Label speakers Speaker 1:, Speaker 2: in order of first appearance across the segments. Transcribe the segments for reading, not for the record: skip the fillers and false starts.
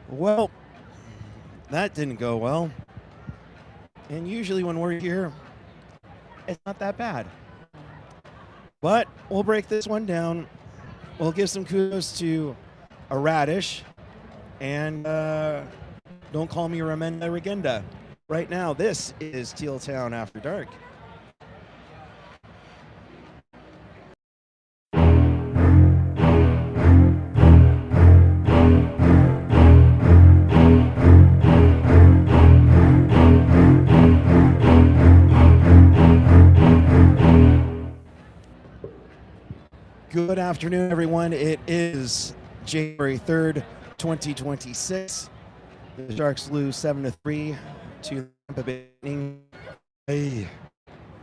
Speaker 1: Well, that didn't go well. And usually when we're here, it's not that bad. But we'll break this one down. We'll give some kudos to a Raddysh and don't call me Regenda. Right now, this is Teal Town After Dark. Good afternoon, everyone. It is January 3rd, 2026. The Sharks lose 7-3 to the Tampa Bay Lightning. Hey,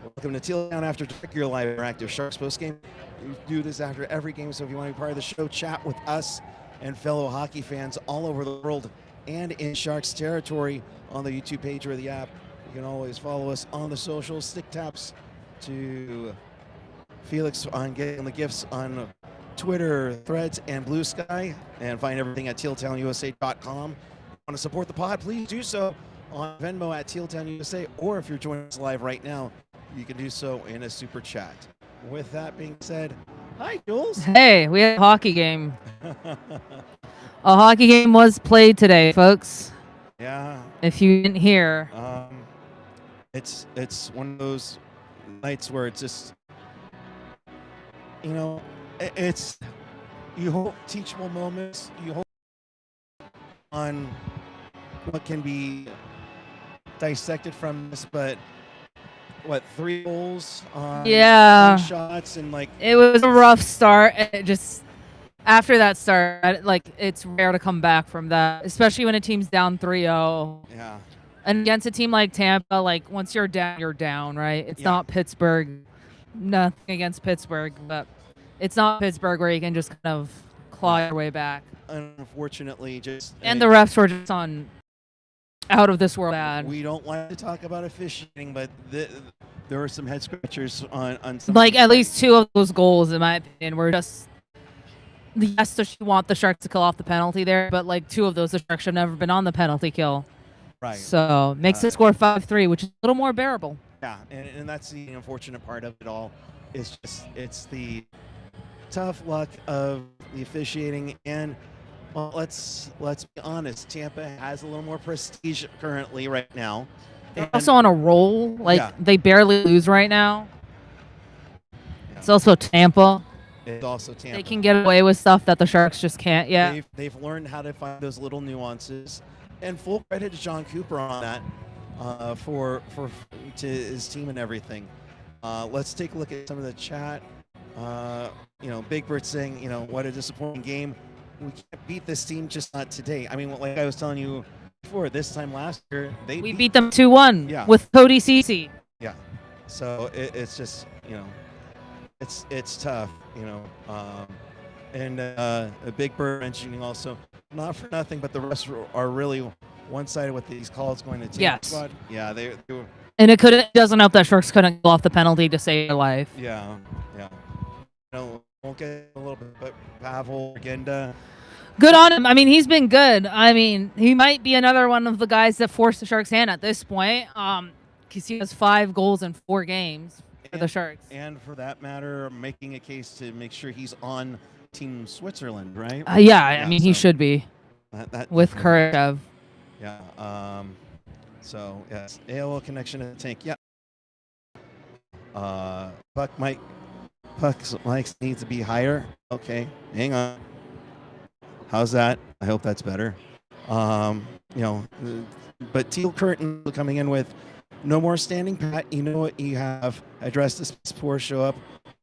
Speaker 1: welcome to Teal Town After Dark, your live interactive Sharks postgame. We do this after every game, so if you want to be part of the show, chat with us and fellow hockey fans all over the world and in Sharks territory on the YouTube page or the app. You can always follow us on the socials. Stick taps to Felix on getting the gifts on Twitter, Threads, and Blue Sky, and find everything at tealtownusa.com. Want to support the pod? Please do so on Venmo at tealtownusa, or if you're joining us live right now, you can do so in a super chat. With that being said, hi, Jules.
Speaker 2: Hey, we had a hockey game. A hockey game was played today, folks.
Speaker 1: Yeah.
Speaker 2: If you didn't hear.
Speaker 1: It's one of those nights where it's just, you know, it's, you hope teachable moments, you hope on what can be dissected from this, but what, 3 goals on 10 shots and like,
Speaker 2: it was a rough start, and it just, after that start, like, it's rare to come back from that, especially when a team's down 3-0.
Speaker 1: Yeah.
Speaker 2: And against a team like Tampa, like, once you're down, right? It's not Pittsburgh. Nothing against Pittsburgh, but it's not Pittsburgh where you can just kind of claw your way back.
Speaker 1: Unfortunately, just...
Speaker 2: And the refs were just on out of this world bad.
Speaker 1: We don't like to talk about officiating, but there were some head scratchers on some...
Speaker 2: Like, at least 2 of those goals, in my opinion, were just... Yes, so you want the Sharks to kill off the penalty there, but, like, 2 of those, the Sharks should have never been on the penalty kill.
Speaker 1: Right.
Speaker 2: So, makes it score 5-3, which is a little more bearable.
Speaker 1: Yeah, and that's the unfortunate part of it all. It's the tough luck of the officiating, and well, let's be honest, Tampa has a little more prestige currently right now.
Speaker 2: They're also on a roll. Like, they barely lose right now. Yeah. It's also Tampa.
Speaker 1: It's also Tampa.
Speaker 2: They can get away with stuff that the Sharks just can't yet.
Speaker 1: They've learned how to find those little nuances, and full credit to John Cooper on that. To his team and everything. Let's take a look at some of the chat. Big Bird saying, what a disappointing game. We can't beat this team, just not today. I mean, like I was telling you before, this time last year,
Speaker 2: we beat them 2-1 with Cody Ceci.
Speaker 1: Yeah. So it's just, it's tough, and Big Bird mentioning also, not for nothing, but the rest are really one-sided with these calls going to Team Squad. Yeah, they were.
Speaker 2: And it doesn't help that Sharks couldn't go off the penalty to save their life.
Speaker 1: Yeah. We'll get a little bit, but Pavol Regenda.
Speaker 2: Good on him. I mean, he's been good. I mean, he might be another one of the guys that forced the Sharks' hand at this point. Because he has 5 goals in 4 games for the Sharks.
Speaker 1: And for that matter, making a case to make sure he's on Team Switzerland, right?
Speaker 2: I mean, he should be. With Kucherov.
Speaker 1: Yeah. So, yes. AOL connection to the tank. Yeah. Puck's mics needs to be higher. Okay. Hang on. How's that? I hope that's better. But Teal Curtin coming in with no more standing pat. You know what? You have addressed this poor show up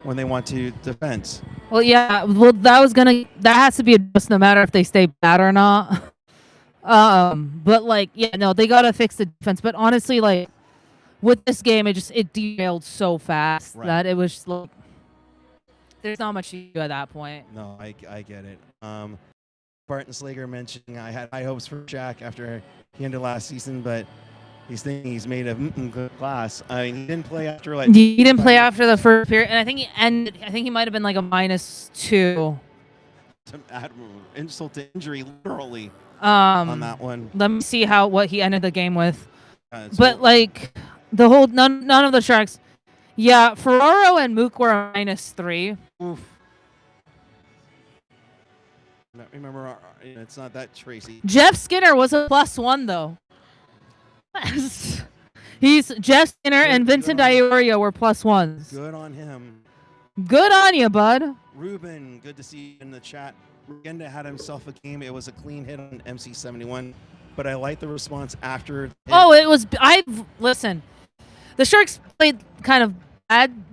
Speaker 1: when they want to defense.
Speaker 2: Well, yeah. Well, that has to be addressed no matter if they stay bad or not. But they gotta fix the defense. But honestly, like, with this game, it derailed so fast that it was just, like, there's not much to do at that point.
Speaker 1: No, I get it. Barton Slager mentioning I had high hopes for Jack after he ended last season, but he's thinking he's made a good class. I mean, he didn't play after
Speaker 2: he didn't play after the first period, and I think he might have been like a -2.
Speaker 1: Insult to injury, literally. on that one.
Speaker 2: Let me see what he ended the game with.
Speaker 1: So
Speaker 2: But like the whole none of the Sharks. Yeah, Ferraro and Mook were a -3.
Speaker 1: oof. Remember, it's not that Tracy.
Speaker 2: Jeff Skinner was a +1 though. He's Jeff Skinner and Vincent Iorio were +1s.
Speaker 1: Good on him.
Speaker 2: Good on you, bud.
Speaker 1: Ruben, good to see you in the chat. Regenda had himself a game. It was a clean hit on MC71, but I like the response after.
Speaker 2: Oh, it was. Listen. The Sharks played kind of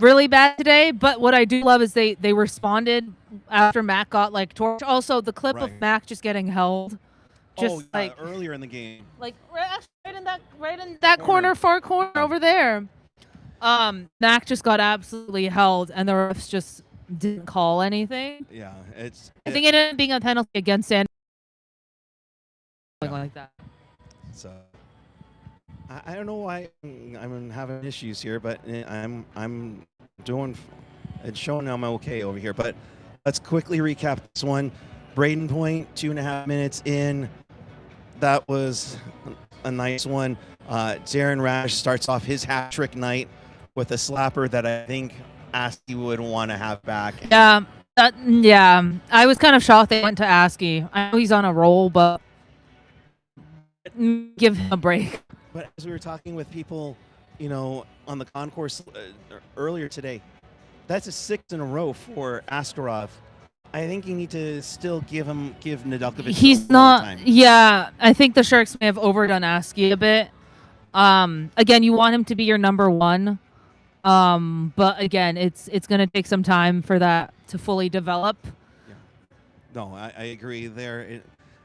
Speaker 2: really bad today, but what I do love is they responded after Mac got like torched. Also, the clip of Mac just getting held, just like
Speaker 1: earlier in the game,
Speaker 2: like right in that corner, far corner over there. Mac just got absolutely held, and the refs just didn't call anything.
Speaker 1: Yeah,
Speaker 2: I think it ended up being a penalty against San. Like that.
Speaker 1: So I don't know why I'm having issues here, but I'm doing. It's showing I'm okay over here. But let's quickly recap this one. Braden Point, 2.5 minutes in. That was a nice one. Darren Raddysh starts off his hat trick night with a slapper that I think ASCII would want to have back.
Speaker 2: Yeah, I was kind of shocked they went to ASCII. I know he's on a roll, but give him a break.
Speaker 1: But as we were talking with people, on the concourse earlier today, that's a 6 in a row for Askarov. I think you need to still give Nedeljkovic.
Speaker 2: He's not. Time. Yeah, I think the Sharks may have overdone ASCII a bit. Again, you want him to be your number one. But again, it's going to take some time for that to fully develop.
Speaker 1: Yeah. No, I agree there.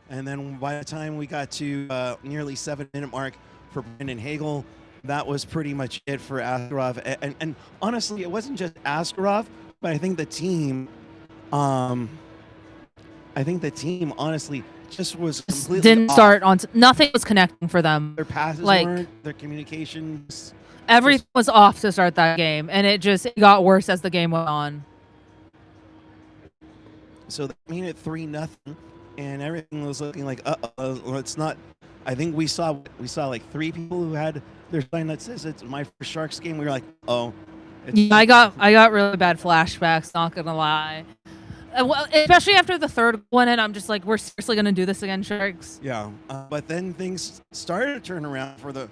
Speaker 1: And then by the time we got to nearly 7-minute mark for Brendan Hagel, that was pretty much it for Askarov. And honestly, it wasn't just Askarov, but I think the team, honestly just was completely
Speaker 2: didn't
Speaker 1: off.
Speaker 2: Start on. Nothing was connecting for them.
Speaker 1: Their passes weren't, their communications.
Speaker 2: Everything was off to start that game, and it got worse as the game went on.
Speaker 1: So they made it 3-0, and everything was looking like, it's not. I think we saw like 3 people who had their sign that says it's my first Sharks game. We were like, oh.
Speaker 2: I got really bad flashbacks, not gonna lie. Well, especially after the third one, and I'm just like, we're seriously gonna do this again, Sharks?
Speaker 1: Yeah, but then things started to turn around for the.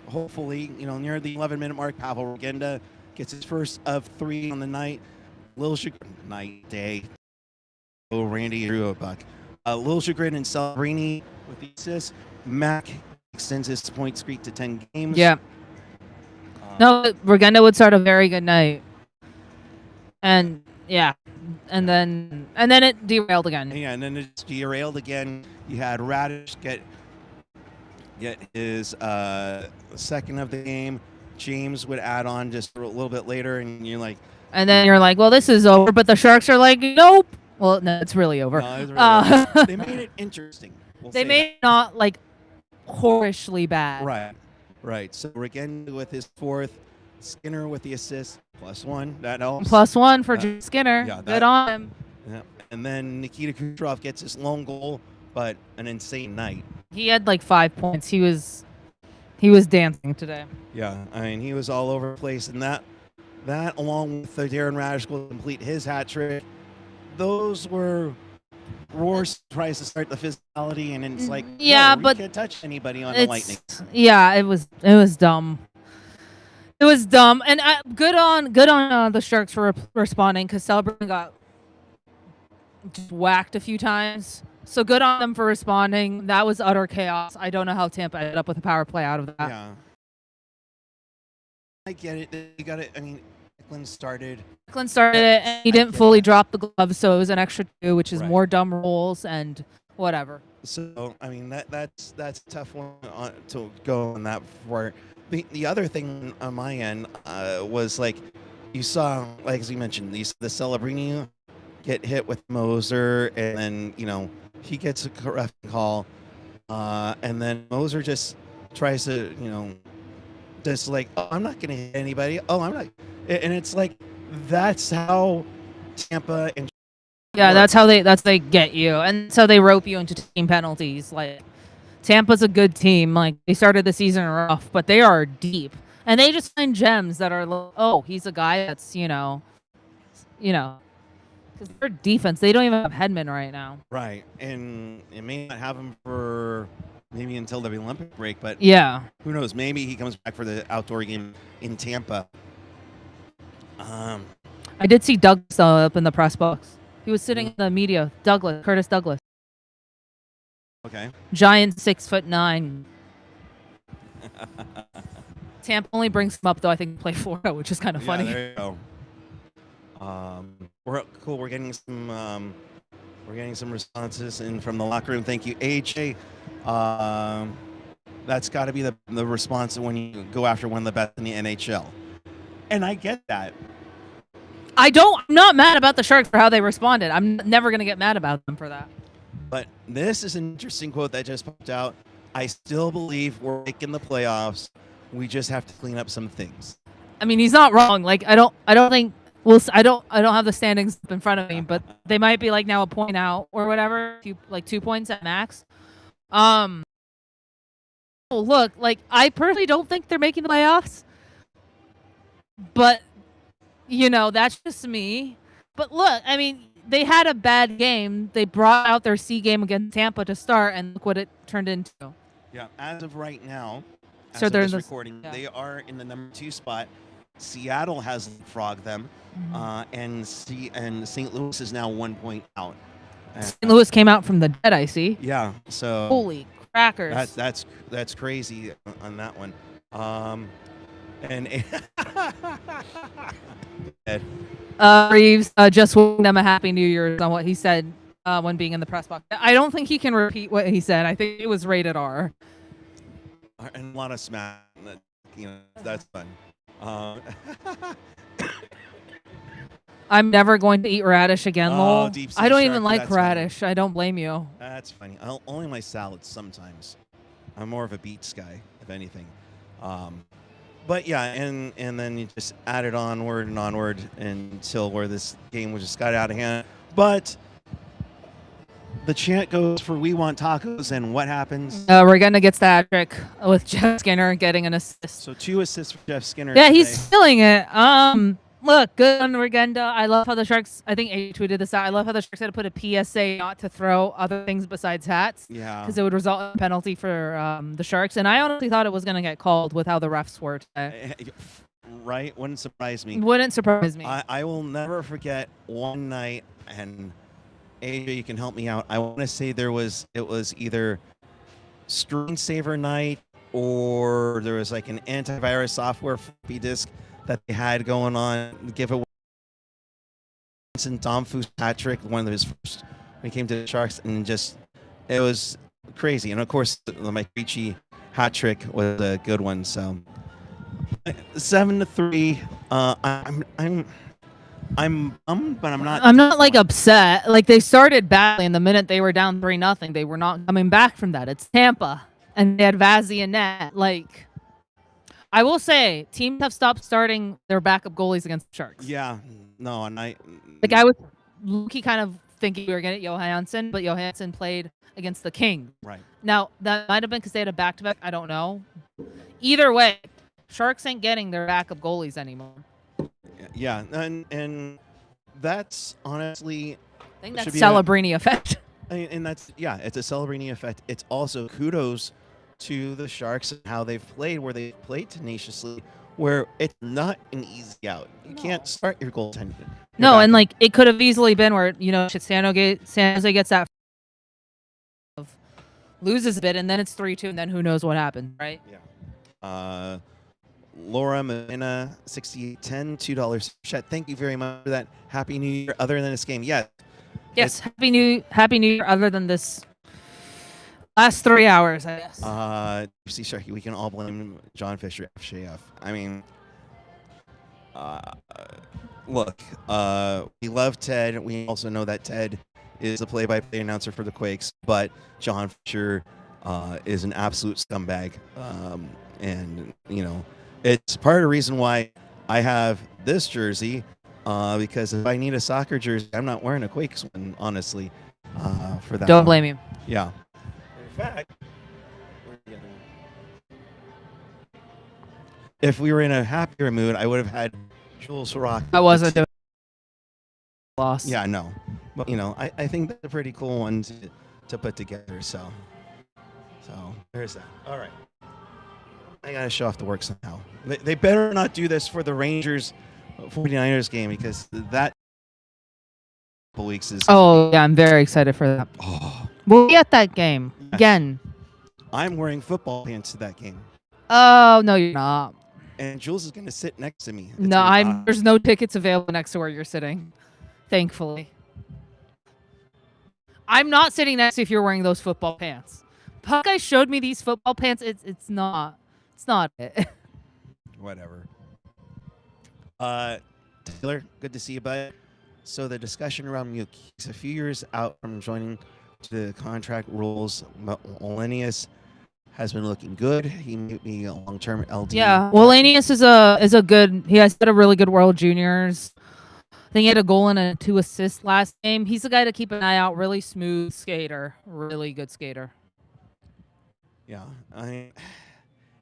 Speaker 1: Hopefully, near the 11-minute mark, Pavol Regenda gets his first of 3 on the night. Day. Oh, Randy drew a buck. Lil Chagrin and Celebrini with the assist. Mac extends his point streak to 10 games.
Speaker 2: Yeah. No, Regenda would start a very good night. And yeah. And then it derailed again.
Speaker 1: Yeah, and then it's derailed again. You had Raddysh get his second of the game. James would add on just a little bit later, and you're like...
Speaker 2: And then you're like, well, this is over, but the Sharks are like, nope. Well, no, it's really over.
Speaker 1: No, it's really over. They made it interesting.
Speaker 2: They made it not, like, horribly bad.
Speaker 1: Right. So Regenda with his 4th, Skinner with the assist, +1. That helps.
Speaker 2: +1 for Skinner.
Speaker 1: Yeah,
Speaker 2: good on him.
Speaker 1: Yeah. And then Nikita Kucherov gets his lone goal, but an insane night.
Speaker 2: He had like 5 points. He was dancing today.
Speaker 1: Yeah, I mean, he was all over the place, and that along with the Darren Raddysh will complete his hat trick. Those were Roar's tries to start the physicality, and it's like,
Speaker 2: yeah,
Speaker 1: no,
Speaker 2: but
Speaker 1: you can't touch anybody on the Lightning.
Speaker 2: Yeah, it was dumb. It was dumb, and good on the Sharks for responding, because Celebrini got just whacked a few times. So good on them for responding. That was utter chaos. I don't know how Tampa ended up with a power play out of that.
Speaker 1: Yeah. I get it. They got it. I mean, Eklund started
Speaker 2: it, and he didn't fully drop the glove, so it was an extra 2, which is more dumb rolls and whatever.
Speaker 1: So, I mean, that's a tough one to go on that for. The other thing on my end was, like, you saw, like, as you mentioned, the Celebrini get hit with Moser, and then, he gets a ref call, and then Moser just tries to, just like, oh, I'm not going to hit anybody. Oh, I'm not. And it's like, that's how Tampa and
Speaker 2: Yeah,
Speaker 1: work.
Speaker 2: that's they get you, and so they rope you into team penalties. Like Tampa's a good team. Like they started the season rough, but they are deep, and they just find gems that are like, oh, he's a guy that's because their defense, they don't even have Hedman right now.
Speaker 1: Right, and it may not have him for maybe until the Olympic break, but
Speaker 2: Yeah,
Speaker 1: who knows? Maybe he comes back for the outdoor game in Tampa.
Speaker 2: I did see Douglas up in the press box. He was sitting in the media. Curtis Douglas.
Speaker 1: Okay.
Speaker 2: Giant 6'9". Tampa only brings him up though. I think to play Florida, which is kind of funny.
Speaker 1: There you go. We're getting some responses in from the locker room. Thank you, AJ. That's got to be the response when you go after one of the best in the NHL, and I get that.
Speaker 2: I'm not mad about the Sharks for how they responded. I'm never gonna get mad about them for that.
Speaker 1: But this is an interesting quote that just popped out. I still believe we're making the playoffs. We just have to clean up some things.
Speaker 2: I mean, he's not wrong. Like I don't think I don't have the standings up in front of me, but they might be like now a point out or whatever, 2 points at max. Look, like I personally don't think they're making the playoffs, but that's just me. But look, I mean, they had a bad game. They brought out their C game against Tampa to start, and look what it turned into.
Speaker 1: Yeah, as of right now,
Speaker 2: so
Speaker 1: as
Speaker 2: they're
Speaker 1: of this
Speaker 2: in
Speaker 1: recording, they are in the number 2 spot. Seattle has leapfrogged them, and St. Louis is now 1 point out.
Speaker 2: St. Louis came out from the dead, I see.
Speaker 1: Yeah, so
Speaker 2: holy crackers.
Speaker 1: That's crazy on that one. And
Speaker 2: Reeves just wishing them a happy New Year's on what he said when being in the press box. I don't think he can repeat what he said. I think it was rated R.
Speaker 1: And a lot of smack. That's fun.
Speaker 2: I'm never going to eat Raddysh again, lol. I don't even like Raddysh.
Speaker 1: Funny.
Speaker 2: I don't blame you.
Speaker 1: That's funny. Only my salads sometimes. I'm more of a beets guy, if anything. But yeah, and then you just add it onward and onward until where this game just got out of hand. But the chant goes for "We want tacos," and what happens?
Speaker 2: Regenda gets the hat trick with Jeff Skinner getting an assist.
Speaker 1: So 2 assists for Jeff Skinner.
Speaker 2: Yeah,
Speaker 1: today.
Speaker 2: he's feeling it. Look, good on Regenda. I love how the Sharks, I think A tweeted this out. I love how the Sharks had to put a PSA not to throw other things besides hats.
Speaker 1: Yeah.
Speaker 2: Because it would result in a penalty for the Sharks. And I honestly thought it was going to get called with how the refs were today.
Speaker 1: Right? Wouldn't surprise me.
Speaker 2: Wouldn't surprise me.
Speaker 1: I will never forget one night, and AJ, you can help me out. I want to say it was either screensaver night or there was like an antivirus software floppy disk that they had going on giveaway. And Domfu's hat trick, one of his first when he came to the Sharks, and just it was crazy. And of course, the Mike Ricci hat trick was a good one. So 7-3. I'm bummed, but I'm not.
Speaker 2: I'm not like upset. Like they started badly, and the minute they were down 3-0, they were not coming back from that. It's Tampa, and they had Vazzy and net. Like I will say, teams have stopped starting their backup goalies against the Sharks.
Speaker 1: Yeah, no, and I
Speaker 2: was Luki kind of thinking we were going to get Johansson, but Johansson played against the King.
Speaker 1: Right.
Speaker 2: Now that might have been because they had a back-to-back. I don't know. Either way, Sharks ain't getting their backup goalies anymore.
Speaker 1: Yeah, and that's honestly,
Speaker 2: I think that's Celebrini effect.
Speaker 1: And that's it's a Celebrini effect. It's also kudos to the Sharks and how they've played, where they played tenaciously, where it's not an easy out. You can't start your goaltender.
Speaker 2: No, and like it could have easily been where San Jose gets that loses a bit, and then it's 3-2, and then who knows what happened, right?
Speaker 1: Yeah. Laura Medina, 6810, $2 chat. Thank you very much for that. Happy New Year. Other than this game, yes.
Speaker 2: Happy New Year. Other than this last 3 hours, I guess.
Speaker 1: See, Sharky, we can all blame John Fisher, FJF. I mean, look, we love Ted. We also know that Ted is the play-by-play announcer for the Quakes, but John Fisher is an absolute scumbag, and it's part of the reason why I have this jersey Because if I need a soccer jersey, I'm not wearing a Quakes one, honestly, for that.
Speaker 2: Don't blame you.
Speaker 1: Yeah. In fact, where's the other one? If we were in a happier mood, I would have had Jules rock.
Speaker 2: I wasn't doing loss.
Speaker 1: Yeah, no. But, I think that's a pretty cool one to put together. So there's that. All right. I got to show off the work somehow. They better not do this for the Rangers 49ers game, because that couple weeks is.
Speaker 2: Oh, yeah, I'm very excited for that.
Speaker 1: Oh.
Speaker 2: We'll be at that game again.
Speaker 1: I'm wearing football pants to that game.
Speaker 2: Oh, no, you're not.
Speaker 1: And Jules is going to sit next to me.
Speaker 2: There's no tickets available next to where you're sitting, thankfully. I'm not sitting next to you if you're wearing those football pants. Puckguy showed me these football pants. It's not it.
Speaker 1: Whatever. Taylor, good to see you, bud. So the discussion around Muke, he's a few years out from joining the contract rules. Wallenius has been looking good. He may be a long-term LD.
Speaker 2: Yeah, Wallenius is a good. He has had a really good World Juniors. I think he had a goal and 2 assists last game. He's the guy to keep an eye out. Really smooth skater. Really good skater.
Speaker 1: Yeah,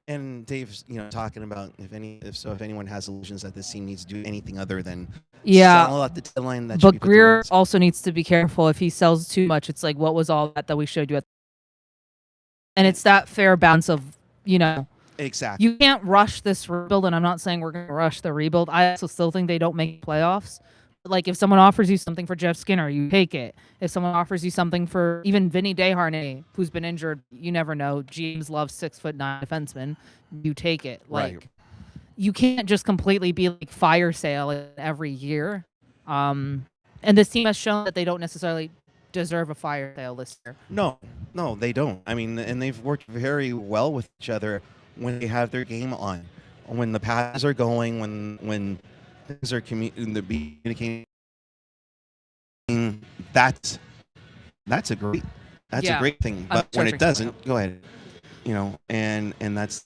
Speaker 1: and Dave's talking about if anyone has illusions that this team needs to do anything other than sell at the deadline.
Speaker 2: But Greer also needs to be careful. If he sells too much, it's like, what was all that we showed you and it's that fair balance of
Speaker 1: exactly.
Speaker 2: You can't rush this rebuild, and I'm not saying we're going to rush the rebuild. I also still think they don't make playoffs. Like, if someone offers you something for Jeff Skinner, you take it. If someone offers you something for even Vinny Desharnais, who's been injured, you never know. James loves 6'9" defenseman. You take it. Like, You can't just completely be like fire sale every year. And this team has shown that they don't necessarily deserve a fire sale this year.
Speaker 1: No, they don't. I mean, and they've worked very well with each other when they have their game on, when the passes are going, when things are communicating. That's a great thing. But when it doesn't, go ahead. And that's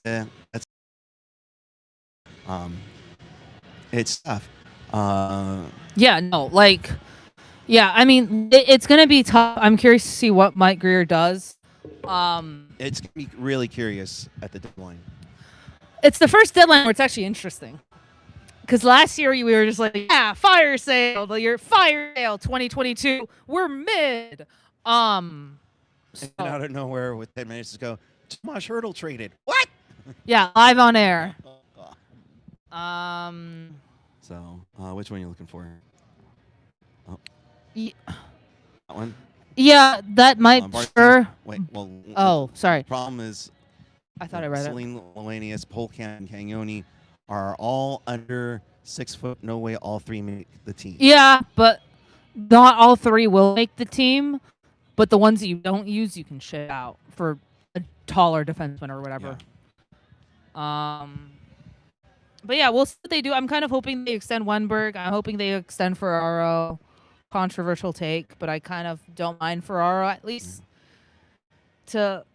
Speaker 1: it's tough.
Speaker 2: I mean, it's going to be tough. I'm curious to see what Mike Greer does.
Speaker 1: It's going to be really curious at the deadline.
Speaker 2: It's the first deadline where it's actually interesting. Because last year we were just like, fire sale. Your fire sale 2022. We're mid.
Speaker 1: And out of nowhere, with 10 minutes to go, Tomas Hertl traded. What?
Speaker 2: Yeah, live on air.
Speaker 1: So, which one are you looking for? Oh.
Speaker 2: Yeah.
Speaker 1: That one?
Speaker 2: Yeah, that might sure.
Speaker 1: Wait, well.
Speaker 2: Oh, sorry.
Speaker 1: The problem is,
Speaker 2: I thought I read
Speaker 1: Celine Lelanius, Polkan, and Cagnoni are all under 6 foot. No way all 3 make the team.
Speaker 2: Yeah, but not all 3 will make the team. But the ones that you don't use, you can ship out for a taller defenseman or whatever. Yeah. But yeah, we'll see what they do. I'm kind of hoping they extend Wenberg. I'm hoping they extend Ferraro. Controversial take, but I kind of don't mind Ferraro at least until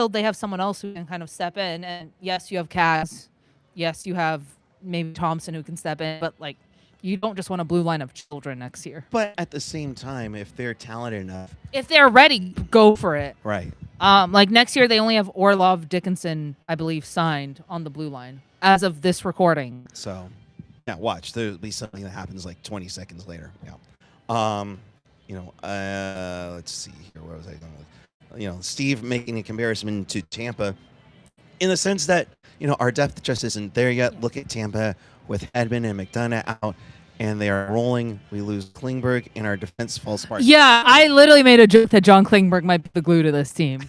Speaker 2: they have someone else who can kind of step in. And yes, you have Kaz. Yes, you have maybe Thompson who can step in, but like, you don't just want a blue line of children next year.
Speaker 1: But at the same time, if they're talented enough,
Speaker 2: if they're ready, go for it.
Speaker 1: Right.
Speaker 2: Like next year, they only have Orlov, Dickinson, I believe, signed on the blue line as of this recording.
Speaker 1: So, yeah, watch. There'll be something that happens like 20 seconds later. Yeah. Let's see here. Where was I going with? Steve making a comparison to Tampa in the sense that, our depth just isn't there yet. Look at Tampa with Edmund and McDonough out, and they are rolling. We lose Klingberg, and our defense falls apart.
Speaker 2: Yeah, I literally made a joke that John Klingberg might be the glue to this team.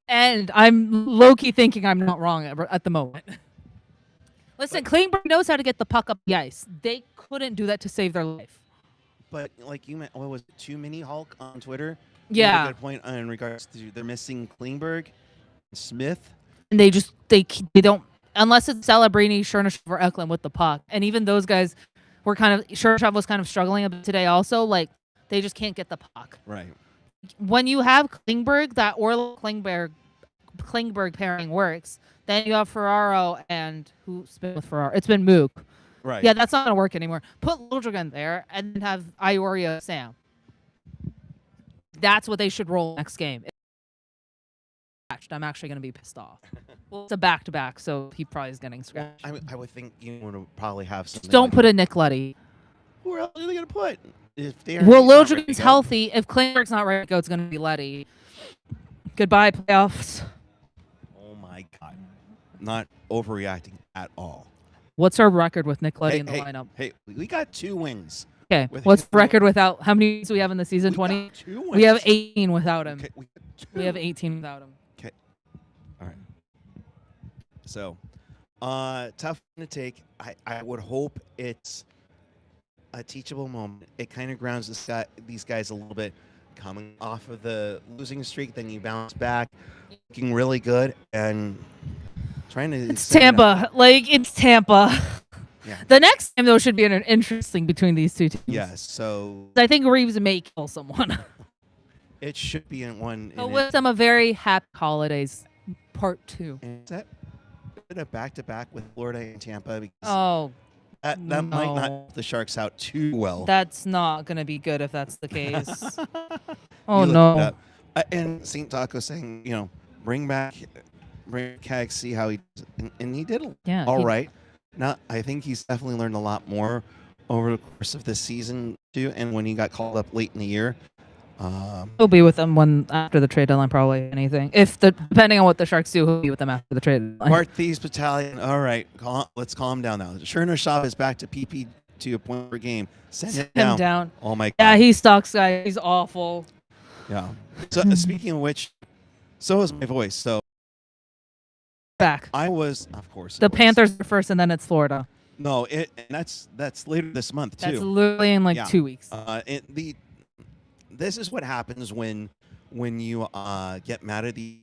Speaker 2: And I'm low-key thinking I'm not wrong at the moment. Listen, Klingberg knows how to get the puck up the ice. They couldn't do that to save their life.
Speaker 1: But like you meant, what was it, Too Many Hulk on Twitter?
Speaker 2: Yeah.
Speaker 1: A good point in regards to they're missing Klingberg, Smith.
Speaker 2: And they don't, unless it's Celebrini, Chernyshov, or Eklund with the puck. And even those guys were Chernyshov was kind of struggling a bit today also. Like, they just can't get the puck.
Speaker 1: Right.
Speaker 2: When you have Klingberg, that Orlov Klingberg pairing works. Then you have Ferraro and who's been with Ferraro? It's been Mook.
Speaker 1: Right.
Speaker 2: Yeah, that's not going to work anymore. Put Liljegren there and then have Ioria Sam. That's what they should roll next game. I'm actually going to be pissed off. Well, it's a back-to-back, so he probably is getting scratched.
Speaker 1: I would think you would probably have something.
Speaker 2: Just don't
Speaker 1: like
Speaker 2: put a Nick Leddy.
Speaker 1: Who else are they going to put?
Speaker 2: Well, Liljegren's healthy. If Klingberg's not ready to go, it's going to be Leddy. Goodbye, playoffs.
Speaker 1: Oh, my God. Not overreacting at all.
Speaker 2: What's our record with Nick Leddy in the lineup?
Speaker 1: Hey, we got 2 wins.
Speaker 2: Okay, what's the record without? How many wins do we have in the season? 20? We have 18 without him.
Speaker 1: Okay,
Speaker 2: we have 18 without him.
Speaker 1: Okay. All right. So, tough to take. I would hope it's a teachable moment. It kind of grounds these guys a little bit. Coming off of the losing streak, then you bounce back, looking really good, and trying to.
Speaker 2: It's Tampa. It's Tampa.
Speaker 1: Yeah.
Speaker 2: The next game, though, should be interesting between these two teams.
Speaker 1: Yes. So.
Speaker 2: I think Reeves may kill someone.
Speaker 1: It should be in one.
Speaker 2: But with them, a very happy holidays, part 2.
Speaker 1: Is that a back-to-back with Florida and Tampa?
Speaker 2: Because
Speaker 1: that might not help the Sharks out too well.
Speaker 2: That's not going to be good if that's the case. Oh, no.
Speaker 1: And St. Taco saying, bring back Kag, see how he does. And he did all right. Now, I think he's definitely learned a lot more over the course of this season, too. And when he got called up late in the year.
Speaker 2: He'll be with them after the trade deadline, probably anything. Depending on what the Sharks do, he'll be with them after the trade deadline.
Speaker 1: Bart Thieves Battalion. All right, let's calm down now. Chernyshov is back to PP to a point per game. Send him down. Oh my God.
Speaker 2: Yeah, he sucks, guys. He's awful.
Speaker 1: Yeah. So speaking of which, so is my voice. So
Speaker 2: back.
Speaker 1: I was, of course.
Speaker 2: The Panthers are first, and then it's Florida.
Speaker 1: No, and that's later this month too.
Speaker 2: That's literally in 2 weeks.
Speaker 1: This is what happens when you get mad at the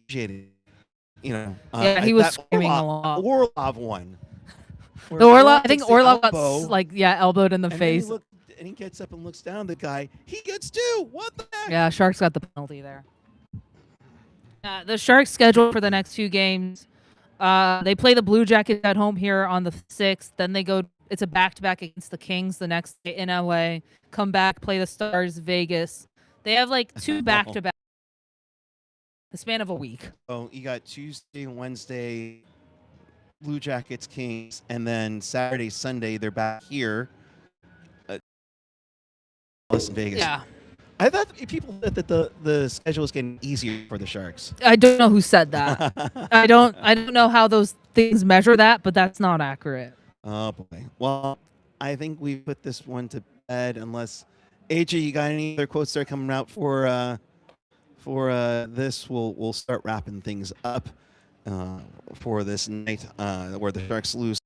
Speaker 1: yeah,
Speaker 2: he was screaming a lot.
Speaker 1: Orlov won.
Speaker 2: I think Orlov got elbowed in the face.
Speaker 1: And he gets up and looks down. The guy, he gets 2. What the heck?
Speaker 2: Yeah, Sharks got the penalty there. The Sharks scheduled for the next 2 games. They play the Blue Jackets at home here on the 6th. Then they go. It's a back-to-back against the Kings the next day in LA. Come back, play the Stars, Vegas. They have 2 back-to-back the span of a week.
Speaker 1: Oh, you got Tuesday, Wednesday, Blue Jackets, Kings, and then Saturday, Sunday, they're back here. In Vegas.
Speaker 2: Yeah.
Speaker 1: I thought people said that the schedule was getting easier for the Sharks.
Speaker 2: I don't know who said that. I don't know how those things measure that, but that's not accurate.
Speaker 1: Oh boy. Well, I think we put this one to bed unless AJ, you got any other quotes that are coming out for this? We'll start wrapping things up for this night where the Sharks lose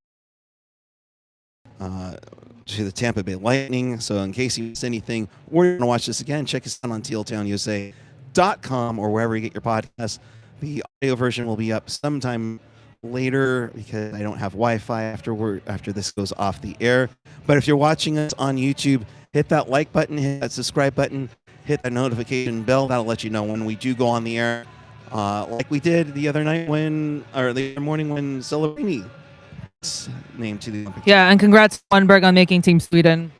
Speaker 1: to the Tampa Bay Lightning. So in case you missed anything, or you want to watch this again, check us out on tealtownusa.com or wherever you get your podcasts. The audio version will be up sometime later because I don't have Wi-Fi after this goes off the air. But if you're watching us on YouTube, hit that like button, hit that subscribe button, hit that notification bell. That'll let you know when we do go on the air, like we did the other night the other morning when Celebrini named to the Olympics.
Speaker 2: Yeah, and congrats to Wenberg on making Team Sweden.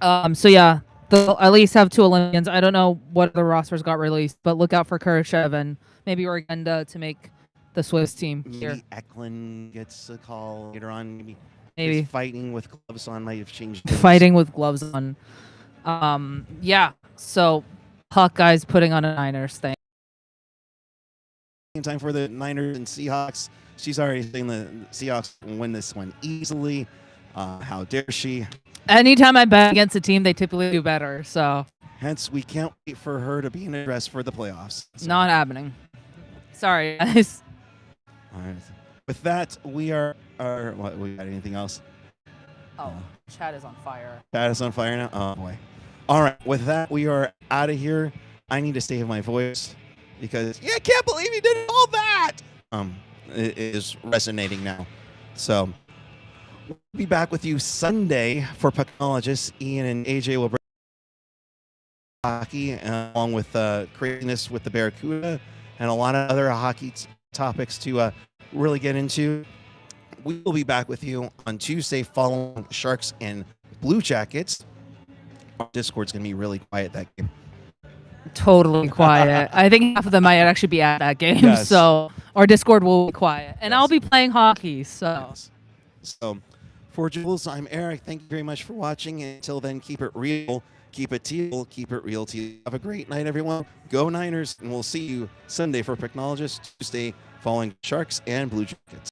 Speaker 2: So yeah, they'll at least have 2 Olympians. I don't know what the rosters got released, but look out for Kucherov and maybe Regenda to make the Swiss team here.
Speaker 1: Maybe Eklund gets a call later on.
Speaker 2: Maybe
Speaker 1: fighting with gloves on might have changed.
Speaker 2: Fighting with gloves on. Yeah. So Puckguy's putting on a Niners thing.
Speaker 1: Time for the Niners and Seahawks. She's already saying the Seahawks will win this one easily. How dare she?
Speaker 2: Anytime I bet against a team, they typically do better. So
Speaker 1: hence, we can't wait for her to be in a dress for the playoffs. So.
Speaker 2: Not happening. Sorry, guys.
Speaker 1: All right. With that, we are. What? We got anything else?
Speaker 2: Oh, chat is on fire.
Speaker 1: Chat is on fire now. Oh boy. All right. With that, we are out of here. I need to save my voice because I can't believe you did all that. It is resonating now. So we'll be back with you Sunday for Pucknologists. Ian and AJ will bring hockey along with craziness with the Barracuda and a lot of other hockey topics to really get into. we will be back with you on Tuesday following Sharks and Blue Jackets. Our Discord's going to be really quiet that game.
Speaker 2: Totally quiet. I think half of them might actually be at that game,
Speaker 1: Yes.
Speaker 2: so our Discord will be quiet. And
Speaker 1: Yes.
Speaker 2: I'll be playing hockey, so.
Speaker 1: Yes. So, for Jules, I'm Eric. Thank you very much for watching. And until then, keep it real, keep it teal, keep it real teal. Have a great night, everyone. Go Niners, and we'll see you Sunday for Technologist, Tuesday following Sharks and Blue Jackets.